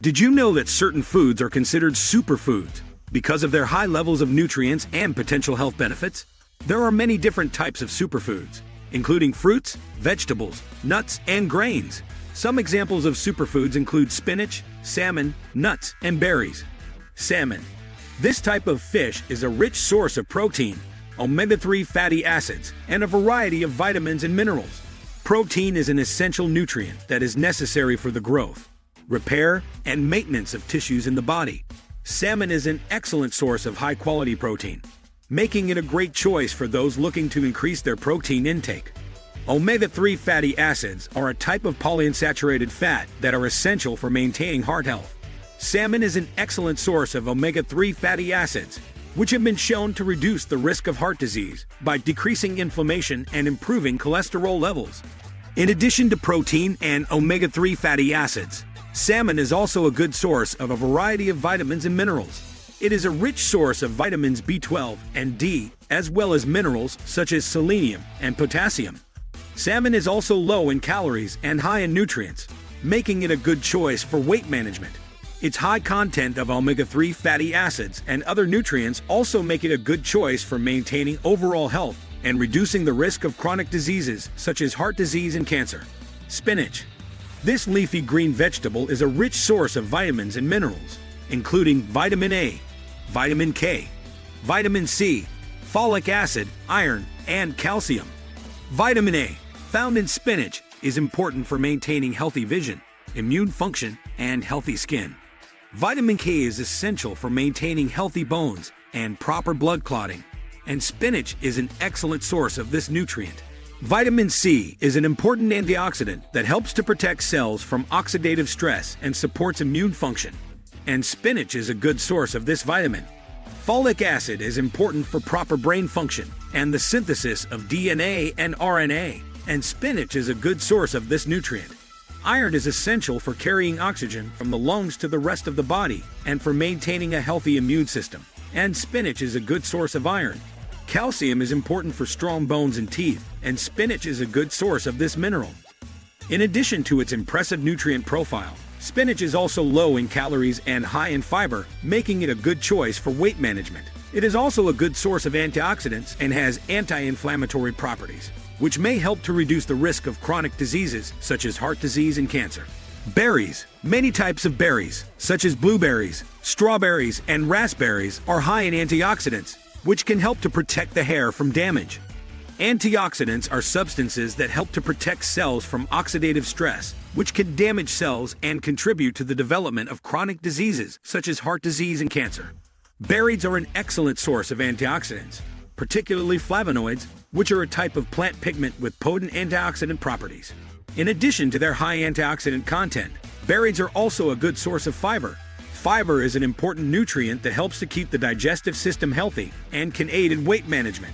Did you know that certain foods are considered superfoods because of their high levels of nutrients and potential health benefits? There are many different types of superfoods, including fruits, vegetables, nuts, and grains. Some examples of superfoods include spinach, salmon, nuts, and berries. Salmon. This type of fish is a rich source of protein, omega-3 fatty acids, and a variety of vitamins and minerals. Protein is an essential nutrient that is necessary for the growth, repair, and maintenance of tissues in the body. Salmon is an excellent source of high-quality protein, making it a great choice for those looking to increase their protein intake. Omega-3 fatty acids are a type of polyunsaturated fat that are essential for maintaining heart health. Salmon is an excellent source of omega-3 fatty acids, which have been shown to reduce the risk of heart disease by decreasing inflammation and improving cholesterol levels. In addition to protein and omega-3 fatty acids, salmon is also a good source of a variety of vitamins and minerals. It is a rich source of vitamins B12 and D, as well as minerals such as selenium and potassium. Salmon is also low in calories and high in nutrients, making it a good choice for weight management. Its high content of omega-3 fatty acids and other nutrients also make it a good choice for maintaining overall health and reducing the risk of chronic diseases such as heart disease and cancer. Spinach. This leafy green vegetable is a rich source of vitamins and minerals, including vitamin A, vitamin K, vitamin C, folic acid, iron, and calcium. Vitamin A, found in spinach, is important for maintaining healthy vision, immune function, and healthy skin. Vitamin K is essential for maintaining healthy bones and proper blood clotting, and spinach is an excellent source of this nutrient. Vitamin C is an important antioxidant that helps to protect cells from oxidative stress and supports immune function, and spinach is a good source of this vitamin. Folic acid is important for proper brain function and the synthesis of DNA and RNA, and spinach is a good source of this nutrient. Iron is essential for carrying oxygen from the lungs to the rest of the body and for maintaining a healthy immune system, and spinach is a good source of iron. Calcium is important for strong bones and teeth, and spinach is a good source of this mineral. In addition to its impressive nutrient profile, spinach is also low in calories and high in fiber, making it a good choice for weight management. It is also a good source of antioxidants and has anti-inflammatory properties, which may help to reduce the risk of chronic diseases such as heart disease and cancer. Berries. Many types of berries, such as blueberries, strawberries, and raspberries, are high in antioxidants, which can help to protect the hair from damage. Antioxidants are substances that help to protect cells from oxidative stress, which can damage cells and contribute to the development of chronic diseases such as heart disease and cancer. Berries are an excellent source of antioxidants, particularly flavonoids, which are a type of plant pigment with potent antioxidant properties. In addition to their high antioxidant content, berries are also a good source of fiber. Fiber is an important nutrient that helps to keep the digestive system healthy and can aid in weight management.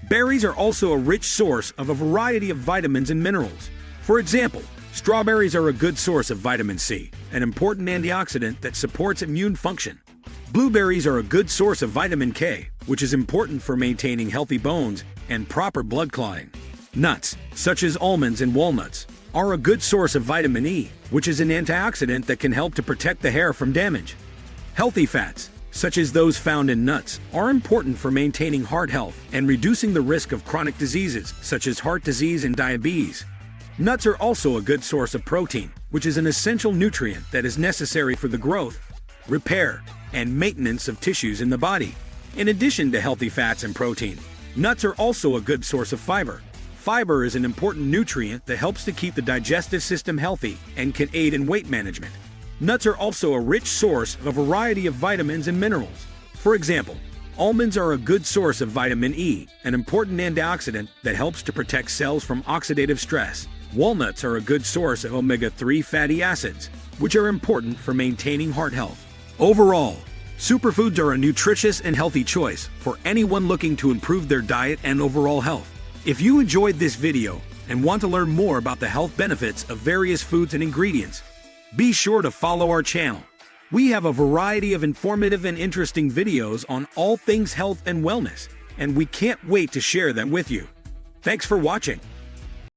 Berries are also a rich source of a variety of vitamins and minerals. For example, strawberries are a good source of vitamin C, an important antioxidant that supports immune function. Blueberries are a good source of vitamin K, which is important for maintaining healthy bones and proper blood clotting. Nuts, such as almonds and walnuts, are a good source of vitamin E, which is an antioxidant that can help to protect the hair from damage. Healthy fats, such as those found in nuts, are important for maintaining heart health and reducing the risk of chronic diseases such as heart disease and diabetes. Nuts are also a good source of protein, which is an essential nutrient that is necessary for the growth, repair, and maintenance of tissues in the body. In addition to healthy fats and protein, nuts are also a good source of fiber. Fiber is an important nutrient that helps to keep the digestive system healthy and can aid in weight management. Nuts are also a rich source of a variety of vitamins and minerals. For example, almonds are a good source of vitamin E, an important antioxidant that helps to protect cells from oxidative stress. Walnuts are a good source of omega-3 fatty acids, which are important for maintaining heart health. Overall, superfoods are a nutritious and healthy choice for anyone looking to improve their diet and overall health. If you enjoyed this video and want to learn more about the health benefits of various foods and ingredients, be sure to follow our channel. We have a variety of informative and interesting videos on all things health and wellness, and we can't wait to share them with you. Thanks for watching.